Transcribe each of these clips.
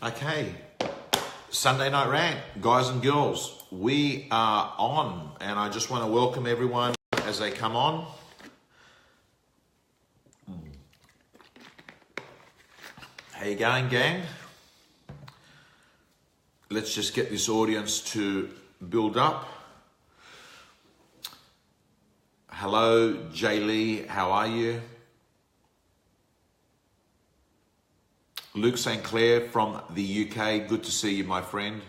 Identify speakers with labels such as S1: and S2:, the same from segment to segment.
S1: Okay, Sunday Night Rant, guys and girls, we are on, and I just want to welcome everyone as they come on. How you going, gang? Let's just get this audience to build up. Hello, Jay Lee, how are you? Luke St. Clair from the UK, good to see you, my friend.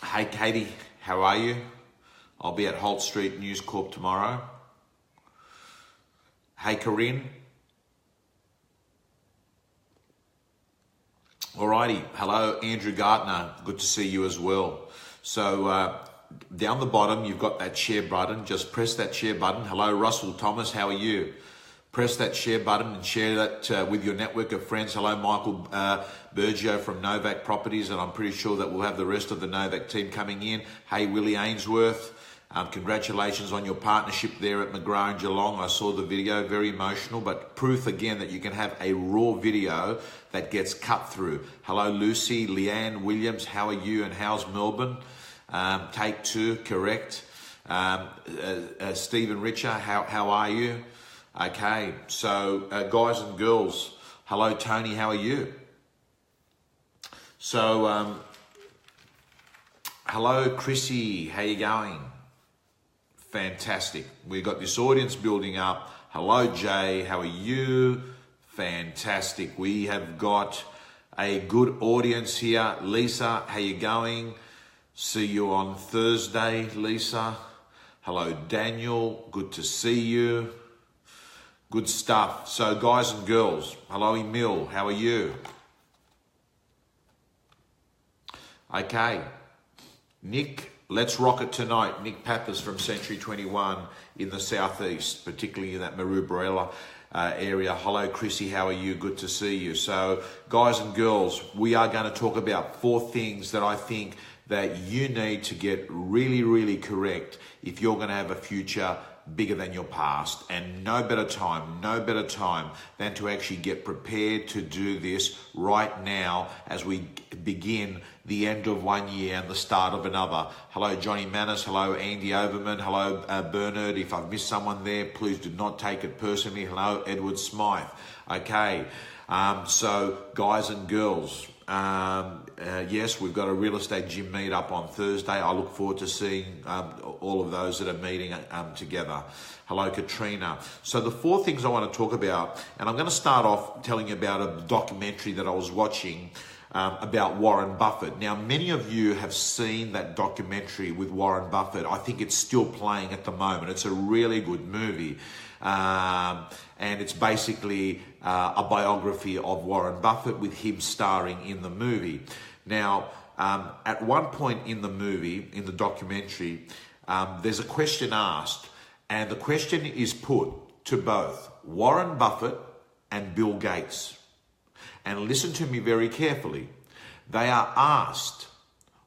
S1: Hey, Katie, how are you? I'll be at Holt Street News Corp tomorrow. Hey, Corinne. Alrighty, hello, Andrew Gardner, good to see you as well. So down the bottom, you've got that share button. Just press that share button. Hello, Russell Thomas, how are you? Press that share button and share that with your network of friends. Hello, Michael Bergio from Novak Properties, and I'm pretty sure that we'll have the rest of the Novak team coming in. Hey, Willie Ainsworth, congratulations on your partnership there at McGrath and Geelong. I saw the video, very emotional, but proof again that you can have a raw video that gets cut through. Hello, Lucy, Leanne Williams, how are you and how's Melbourne? Take two, correct. Stephen Richer, how are you? Okay, so guys and girls, hello Tony, how are you? So, hello Chrissy, how you going? Fantastic. We've got this audience building up. Hello Jay, how are you? Fantastic. We have got a good audience here. Lisa, how you going? See you on Thursday, Lisa. Hello Daniel, good to see you. Good stuff. So guys and girls, hello Emil, how are you? Okay. Nick, let's rock it tonight. Nick Pappas from Century 21 in the southeast, particularly in that Maroubra area. Hello Chrissy, how are you? Good to see you. So guys and girls, we are going to talk about 4 things that I think that you need to get really, really correct if you're going to have a future bigger than your past. And no better time than to actually get prepared to do this right now as we begin the end of one year and the start of another. Hello Johnny Manis, hello Andy Overman, hello Bernard. If I've missed someone there, please do not take it personally. Hello Edward Smythe. Okay, so guys and girls, yes, we've got a real estate gym meet up on Thursday. I look forward to seeing all of those that are meeting together. Hello, Katrina. So the 4 things I want to talk about, and I'm going to start off telling you about a documentary that I was watching about Warren Buffett. Now, many of you have seen that documentary with Warren Buffett. I think it's still playing at the moment. It's a really good movie. And it's basically a biography of Warren Buffett with him starring in the movie. Now, at one point in the movie, in the documentary, there's a question asked, and the question is put to both Warren Buffett and Bill Gates. And listen to me very carefully. They are asked,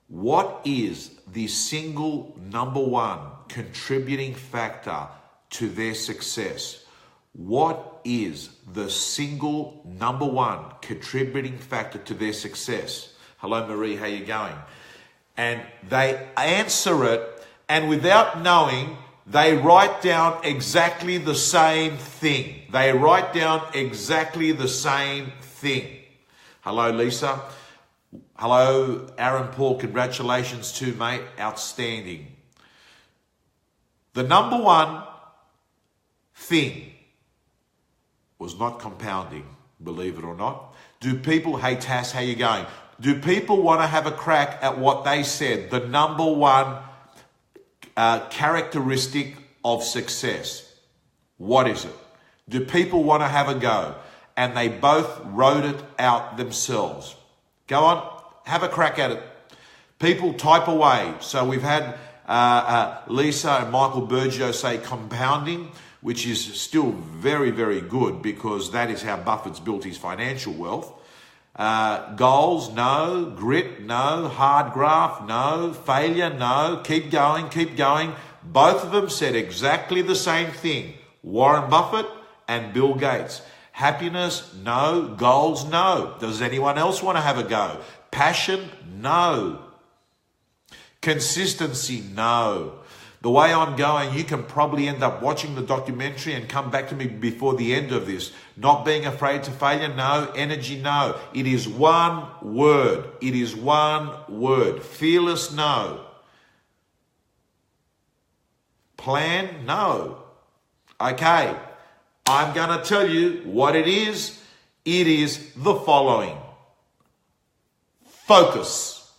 S1: what is the single number 1 contributing factor to their success? What is the single number 1 contributing factor to their success? Hello, Marie, how you going? And they answer it, and without knowing, they write down exactly the same thing. They write down exactly the same thing. Hello, Lisa. Hello, Aaron Paul. Congratulations too, mate. Outstanding. The number 1 thing was not compounding, believe it or not. Do people, hey Tass, how you going? Do people want to have a crack at what they said? The number 1 characteristic of success. What is it? Do people want to have a go? And they both wrote it out themselves. Go on, have a crack at it. People type away. So we've had Lisa and Michael Bergio say compounding, which is still very, very good because that is how Buffett's built his financial wealth. Goals, no. Grit, no. Hard graft, no. Failure, no. Keep going, keep going. Both of them said exactly the same thing. Warren Buffett and Bill Gates. Happiness? No. Goals? No. Does anyone else want to have a go? Passion? No. Consistency? No. The way I'm going, you can probably end up watching the documentary and come back to me before the end of this. Not being afraid to failure? No. Energy? No. It is one word. It is one word. Fearless? No. Plan? No. Okay. I'm going to tell you what it is. It is the following. Focus.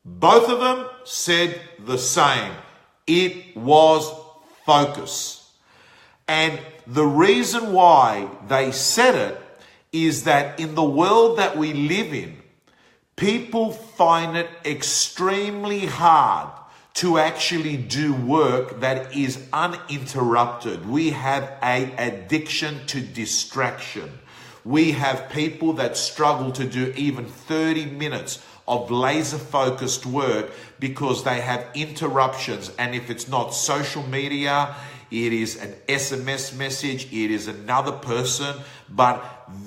S1: Both of them said the same. It was focus. And the reason why they said it is that in the world that we live in, people find it extremely hard to actually do work that is uninterrupted. We have an addiction to distraction. We have people that struggle to do even 30 minutes of laser focused work because they have interruptions. And if it's not social media, it is an SMS message, it is another person. But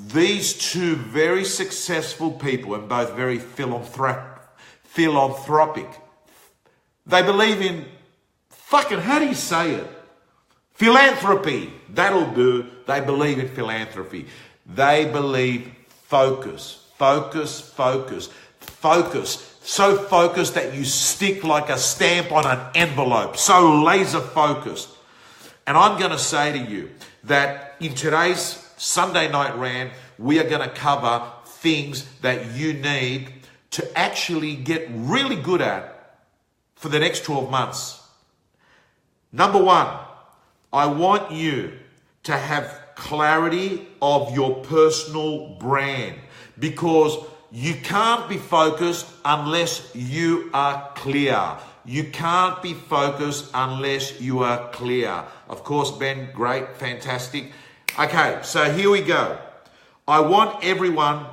S1: these two very successful people, and both very philanthropic, they believe in fucking, how do you say it? Philanthropy. That'll do. They believe in philanthropy. They believe focus, focus, focus, focus. So focused that you stick like a stamp on an envelope. So laser focused. And I'm going to say to you that in today's Sunday Night Rant, we are going to cover things that you need to actually get really good at for the next 12 months. Number one, I want you to have clarity of your personal brand, because you can't be focused unless you are clear. You can't be focused unless you are clear. Of course, Ben, great, fantastic. Okay, so here we go. I want everyone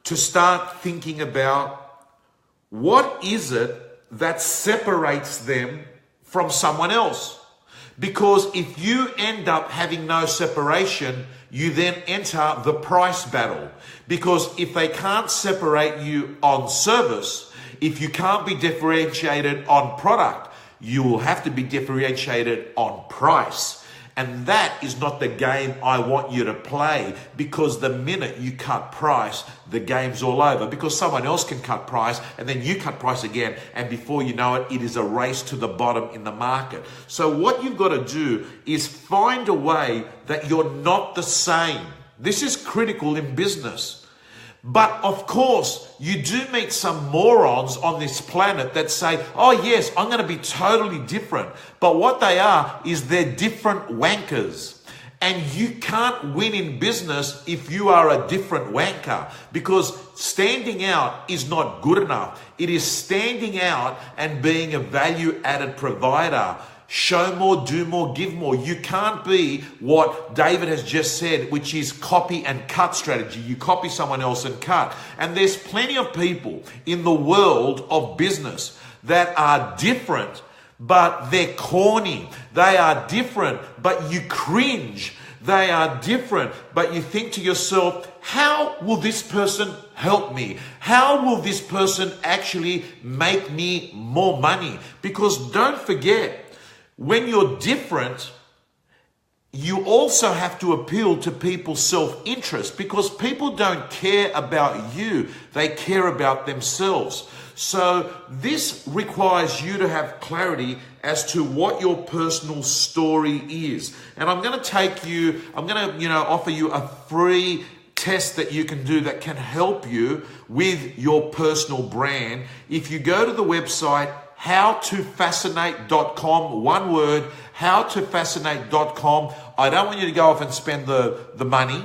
S1: to start thinking about what is it that separates them from someone else. Because if you end up having no separation, you then enter the price battle. Because if they can't separate you on service, if you can't be differentiated on product, you will have to be differentiated on price. And that is not the game I want you to play, because the minute you cut price, the game's all over, because someone else can cut price and then you cut price again. And before you know it, it is a race to the bottom in the market. So what you've got to do is find a way that you're not the same. This is critical in business. But of course, you do meet some morons on this planet that say, oh yes, I'm going to be totally different. But what they are is they're different wankers. And you can't win in business if you are a different wanker, because standing out is not good enough. It is standing out and being a value-added provider. Show more, do more, give more. You can't be what David has just said, which is copy and cut strategy. You copy someone else and cut. And there's plenty of people in the world of business that are different, but they're corny. They are different, but you cringe. They are different, but you think to yourself, how will this person help me? How will this person actually make me more money? Because don't forget, when you're different, you also have to appeal to people's self-interest, because people don't care about you. They care about themselves. So this requires you to have clarity as to what your personal story is. And I'm going to offer you a free test that you can do that can help you with your personal brand. If you go to the website, howtofascinate.com, one word, howtofascinate.com. I don't want you to go off and spend the money,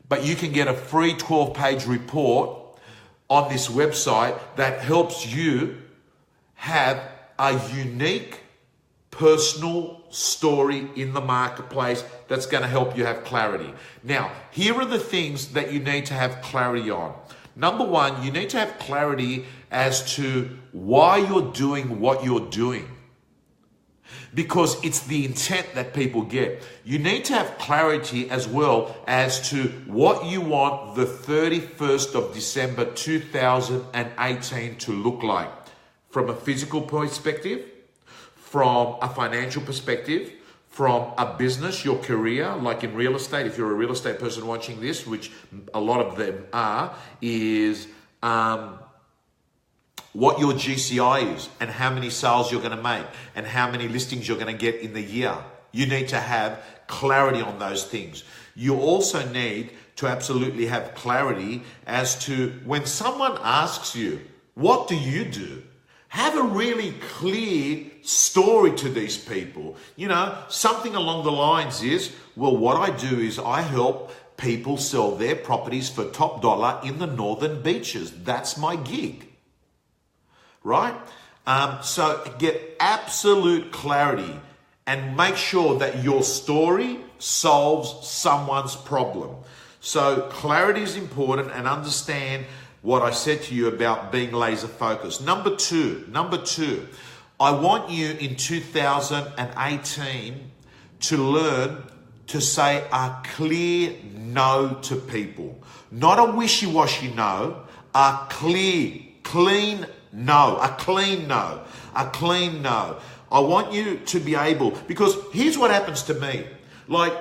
S1: but you can get a free 12-page report on this website that helps you have a unique personal story in the marketplace that's going to help you have clarity. Now, here are the things that you need to have clarity on. Number one, you need to have clarity as to why you're doing what you're doing. because it's the intent that people get. You need to have clarity as well as to what you want the 31st of December 2018 to look like from a physical perspective, from a financial perspective, from a business, your career, like in real estate. If you're a real estate person watching this, which a lot of them are, is what your GCI is and how many sales you're going to make and how many listings you're going to get in the year. You need to have clarity on those things. You also need to absolutely have clarity as to when someone asks you, what do you do? Have a really clear story to these people. You know, something along the lines is, well, what I do is I help people sell their properties for top dollar in the northern beaches. That's my gig. Right? So get absolute clarity and make sure that your story solves someone's problem. So clarity is important, and understand what I said to you about being laser focused. Number two, I want you in 2018 to learn to say a clear no to people. Not a wishy-washy no, a clear, clean no, a clean no, a clean no. I want you to be able, because here's what happens to me. Like,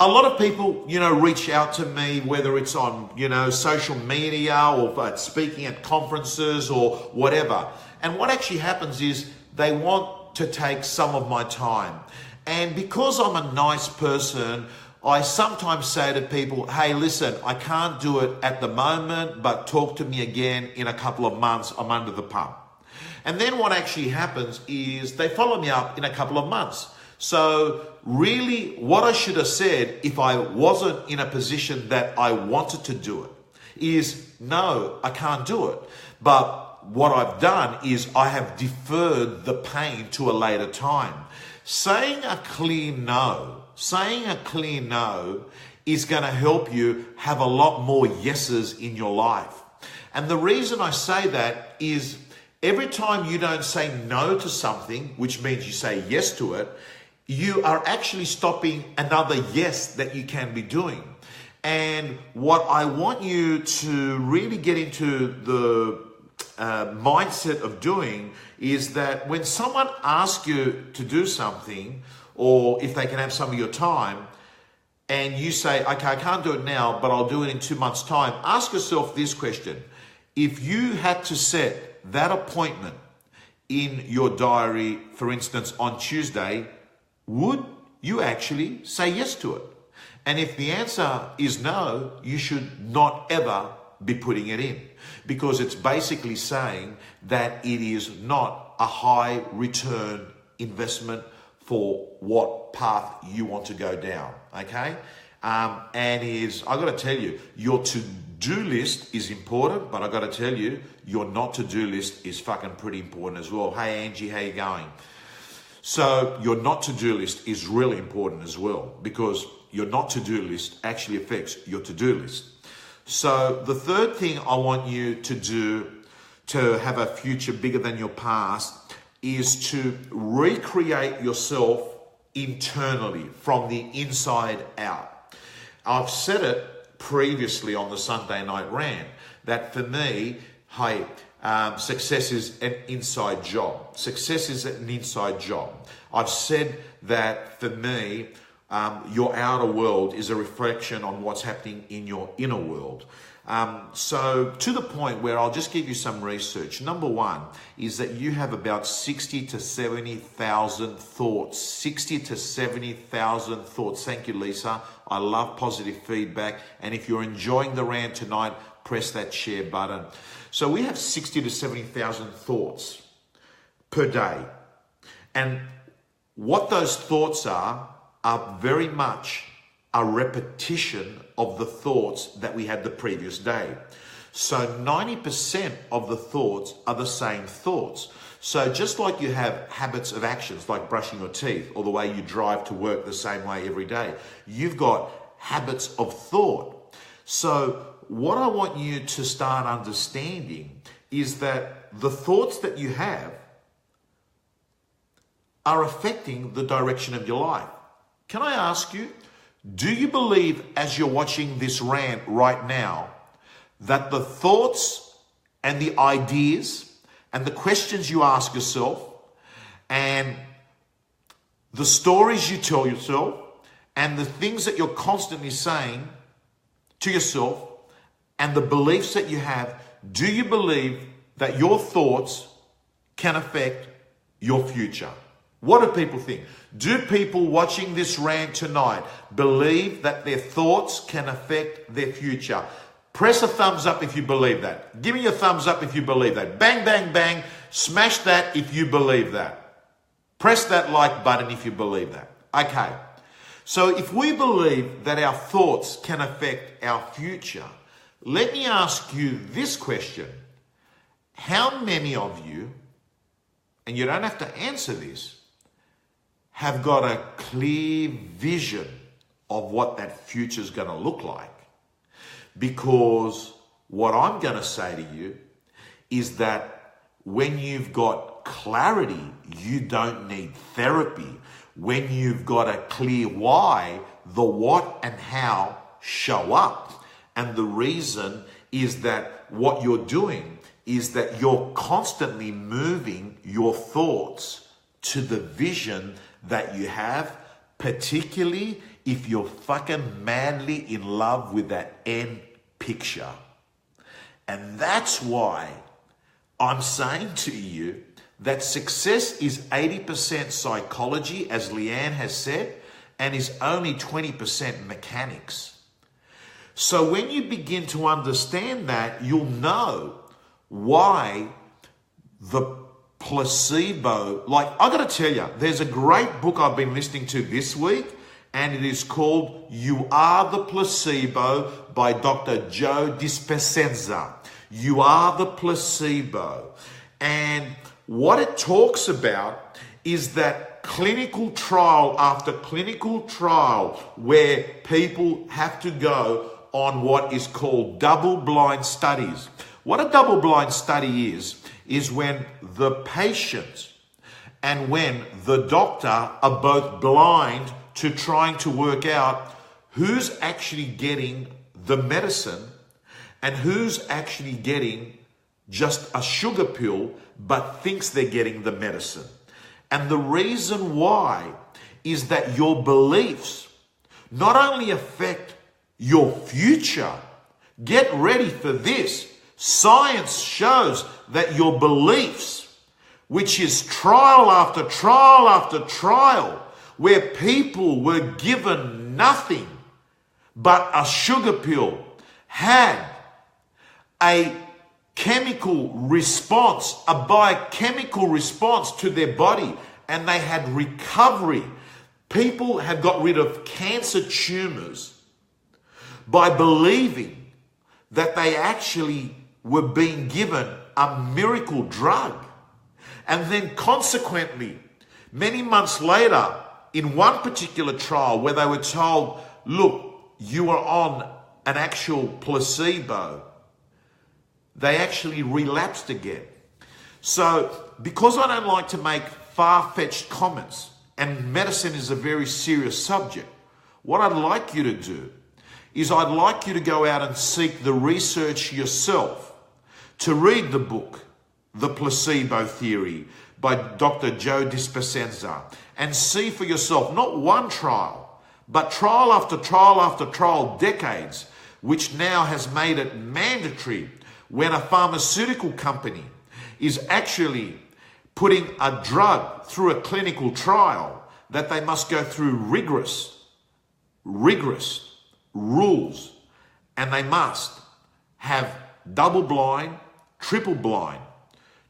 S1: a lot of people, reach out to me, whether it's on, social media or speaking at conferences or whatever. And what actually happens is they want to take some of my time. And because I'm a nice person, I sometimes say to people, hey, listen, I can't do it at the moment, but talk to me again in a couple of months. I'm under the pump. And then what actually happens is they follow me up in a couple of months. So really what I should have said if I wasn't in a position that I wanted to do it is, no, I can't do it. But what I've done is I have deferred the pain to a later time. Saying a clear no is going to help you have a lot more yeses in your life. And the reason I say that is every time you don't say no to something, which means you say yes to it, you are actually stopping another yes that you can be doing. And what I want you to really get into the mindset of doing is that when someone asks you to do something, or if they can have some of your time, and you say, okay, I can't do it now, but I'll do it in 2 months' time, ask yourself this question. If you had to set that appointment in your diary, for instance, on Tuesday, would you actually say yes to it? And if the answer is no, you should not ever be putting it in, because it's basically saying that it is not a high return investment for what path you want to go down, okay? And I got to tell you, your to-do list is important, but I got to tell you, your not to-do list is fucking pretty important as well. Hey Angie, how you going? So your not to-do list is really important as well, because your not to-do list actually affects your to-do list. So the third thing I want you to do to have a future bigger than your past is to recreate yourself internally from the inside out. I've said it previously on the Sunday Night Rant that for me, success is an inside job. Success is an inside job. I've said that for me, your outer world is a reflection on what's happening in your inner world. So to the point where I'll just give you some research. Number one is that you have about 60 to 70,000 thoughts. 60 to 70,000 thoughts. Thank you, Lisa. I love positive feedback. And if you're enjoying the rant tonight, press that share button. So we have 60 to 70,000 thoughts per day. And what those thoughts are very much a repetition of the thoughts that we had the previous day. So 90% of the thoughts are the same thoughts. So just like you have habits of actions like brushing your teeth or the way you drive to work the same way every day, you've got habits of thought. So what I want you to start understanding is that the thoughts that you have are affecting the direction of your life. Can I ask you, do you believe as you're watching this rant right now that the thoughts and the ideas and the questions you ask yourself and the stories you tell yourself and the things that you're constantly saying to yourself and the beliefs that you have, do you believe that your thoughts can affect your future? What do people think? Do people watching this rant tonight believe that their thoughts can affect their future? Press a thumbs up if you believe that. Give me a thumbs up if you believe that. Bang, bang, bang. Smash that if you believe that. Press that like button if you believe that. Okay. So if we believe that our thoughts can affect our future, let me ask you this question. How many of you, and you don't have to answer this, have got a clear vision of what that future is going to look like? Because what I'm going to say to you is that when you've got clarity, you don't need therapy. When you've got a clear why, the what and how show up. And the reason is that what you're doing is that you're constantly moving your thoughts to the vision that you have, particularly if you're fucking madly in love with that end picture. And that's why I'm saying to you that success is 80% psychology, as Leanne has said, and is only 20% mechanics. So when you begin to understand that, you'll know why the placebo, like I gotta tell you, there's a great book I've been listening to this week, and it is called You Are the Placebo by Dr. Joe Dispenza. You Are the Placebo. And what it talks about is that clinical trial after clinical trial where people have to go on what is called double-blind studies. What a double-blind study is when the patient and when the doctor are both blind to trying to work out who's actually getting the medicine and who's actually getting just a sugar pill but thinks they're getting the medicine. And the reason why is that your beliefs not only affect your future, get ready for this. Science shows that your beliefs, which is trial after trial after trial, where people were given nothing but a sugar pill, had a chemical response, a biochemical response to their body, and they had recovery. People have got rid of cancer tumors by believing that they actually were being given a miracle drug. And then consequently, many months later, in one particular trial where they were told, look, you are on an actual placebo, they actually relapsed again. So because I don't like to make far-fetched comments, and medicine is a very serious subject, what I'd like you to do is I'd like you to go out and seek the research yourself, to read the book, The Placebo Theory by Dr. Joe Dispenza, and see for yourself, not one trial, but trial after trial after trial, decades, which now has made it mandatory when a pharmaceutical company is actually putting a drug through a clinical trial, that they must go through rigorous rules, and they must have double blind, triple blind.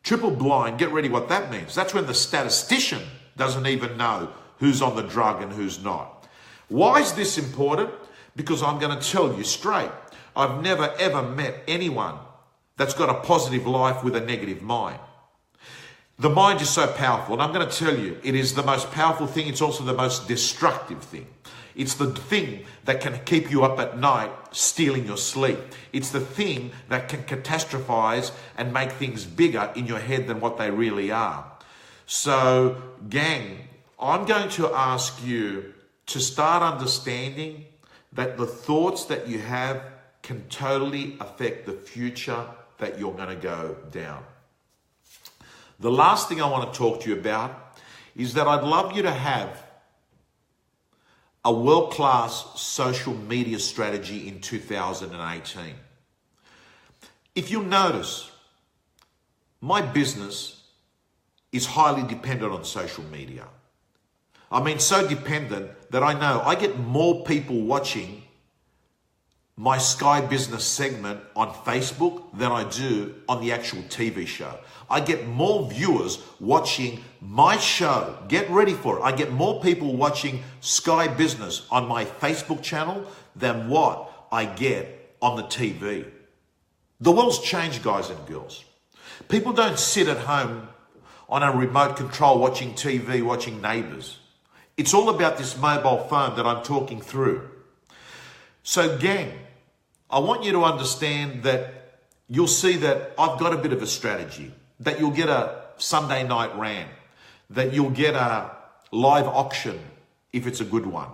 S1: Triple blind, get ready what that means. That's when the statistician doesn't even know who's on the drug and who's not. Why is this important? Because I'm going to tell you straight, I've never ever met anyone that's got a positive life with a negative mind. The mind is so powerful, and I'm going to tell you, it is the most powerful thing. It's also the most destructive thing. It's the thing that can keep you up at night, stealing your sleep. It's the thing that can catastrophize and make things bigger in your head than what they really are. So, gang, I'm going to ask you to start understanding that the thoughts that you have can totally affect the future that you're going to go down. The last thing I want to talk to you about is that I'd love you to have a world-class social media strategy in 2018. If you'll notice, my business is highly dependent on social media. I mean, so dependent that I know I get more people watching my Sky Business segment on Facebook than I do on the actual TV show. I get more viewers watching my show. Get ready for it. I get more people watching Sky Business on my Facebook channel than what I get on the TV. The world's changed, guys and girls. People don't sit at home on a remote control watching TV, watching Neighbours. It's all about this mobile phone that I'm talking through. So gang, I want you to understand that you'll see that I've got a bit of a strategy, that you'll get a Sunday night rant, that you'll get a live auction if it's a good one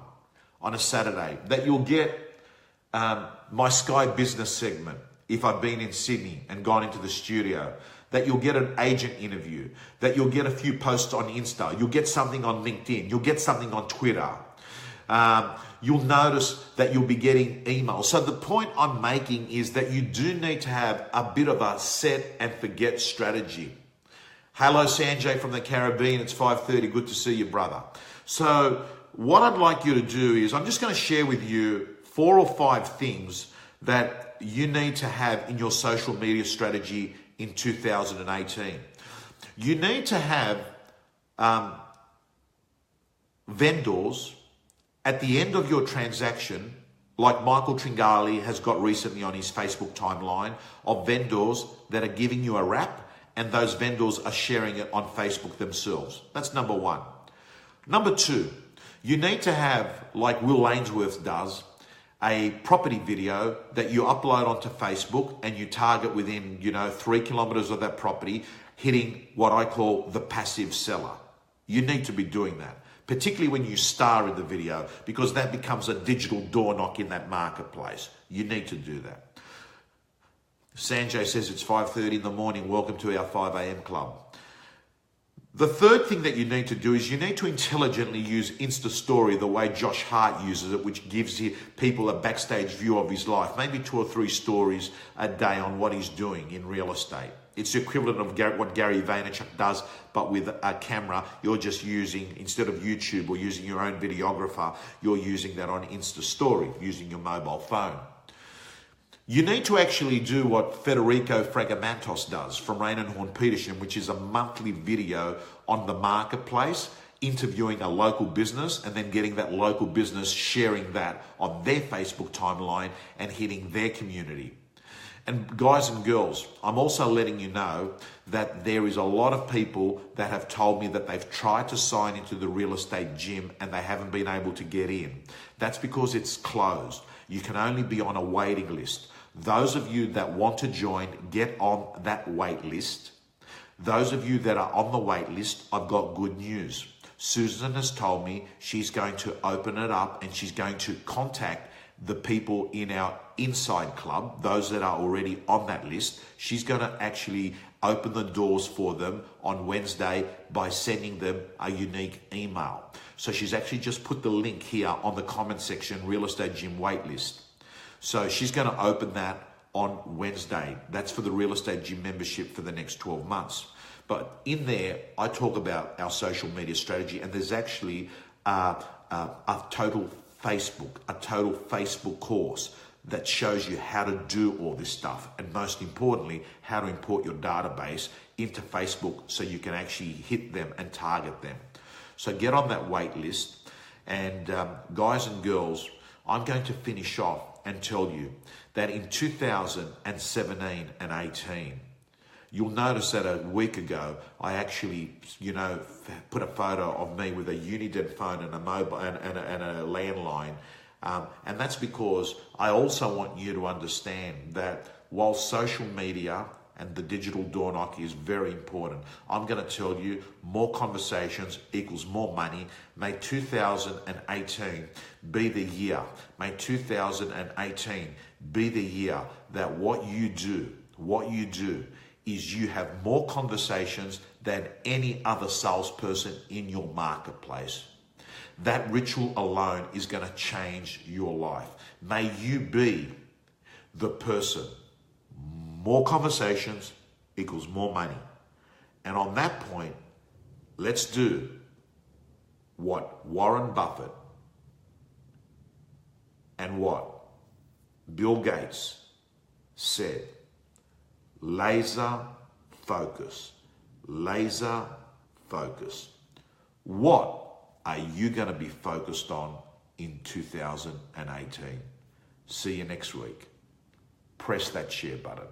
S1: on a Saturday, that you'll get my Sky Business segment if I've been in Sydney and gone into the studio, that you'll get an agent interview, that you'll get a few posts on Insta, you'll get something on LinkedIn, you'll get something on Twitter. You'll notice that you'll be getting emails. So the point I'm making is that you do need to have a bit of a set and forget strategy. Hello, Sanjay from the Caribbean. It's 5:30. Good to see you, brother. So what I'd like you to do is I'm just going to share with you 4 or 5 things that you need to have in your social media strategy in 2018. You need to have vendors at the end of your transaction, like Michael Tringali has got recently on his Facebook timeline, of vendors that are giving you a wrap, and those vendors are sharing it on Facebook themselves. That's number 1. Number 2, you need to have, like Will Ainsworth does, a property video that you upload onto Facebook and you target within, 3 kilometers of that property, hitting what I call the passive seller. You need to be doing that, particularly when you star in the video, because that becomes a digital door knock in that marketplace. You need to do that. Sanjay says it's 5:30 in the morning. Welcome to our 5 a.m. club. The third thing that you need to do is you need to intelligently use Insta Story the way Josh Hart uses it, which gives people a backstage view of his life, maybe 2 or 3 stories a day on what he's doing in real estate. It's the equivalent of what Gary Vaynerchuk does, but with a camera. You're just using, instead of YouTube or using your own videographer, you're using that on Insta Story, using your mobile phone. You need to actually do what Federico Fragamantos does from Rain and Horn Peterson, which is a monthly video on the marketplace, interviewing a local business and then getting that local business sharing that on their Facebook timeline and hitting their community. And guys and girls, I'm also letting you know that there is a lot of people that have told me that they've tried to sign into the real estate gym and they haven't been able to get in. That's because it's closed. You can only be on a waiting list. Those of you that want to join, get on that wait list. Those of you that are on the wait list, I've got good news. Susan has told me she's going to open it up and she's going to contact the people in our inside club, those that are already on that list. She's going to actually open the doors for them on Wednesday by sending them a unique email. So she's actually just put the link here on the comment section, Real Estate Gym waitlist. So she's going to open that on Wednesday. That's for the Real Estate Gym membership for the next 12 months. But in there, I talk about our social media strategy, and there's actually a total Facebook course that shows you how to do all this stuff, and most importantly, how to import your database into Facebook so you can actually hit them and target them. So get on that wait list. And guys and girls, I'm going to finish off and tell you that in 2017 and 18, you'll notice that a week ago, I actually, put a photo of me with a Uniden phone and a mobile and a landline. And that's because I also want you to understand that while social media and the digital door knocker is very important. I'm going to tell you, more conversations equals more money. May 2018 be the year. May 2018 be the year that what you do is you have more conversations than any other salesperson in your marketplace. That ritual alone is going to change your life. May you be the person. More conversations equals more money. And on that point, let's do what Warren Buffett and what Bill Gates said. Laser focus. Laser focus. What are you going to be focused on in 2018? See you next week. Press that share button.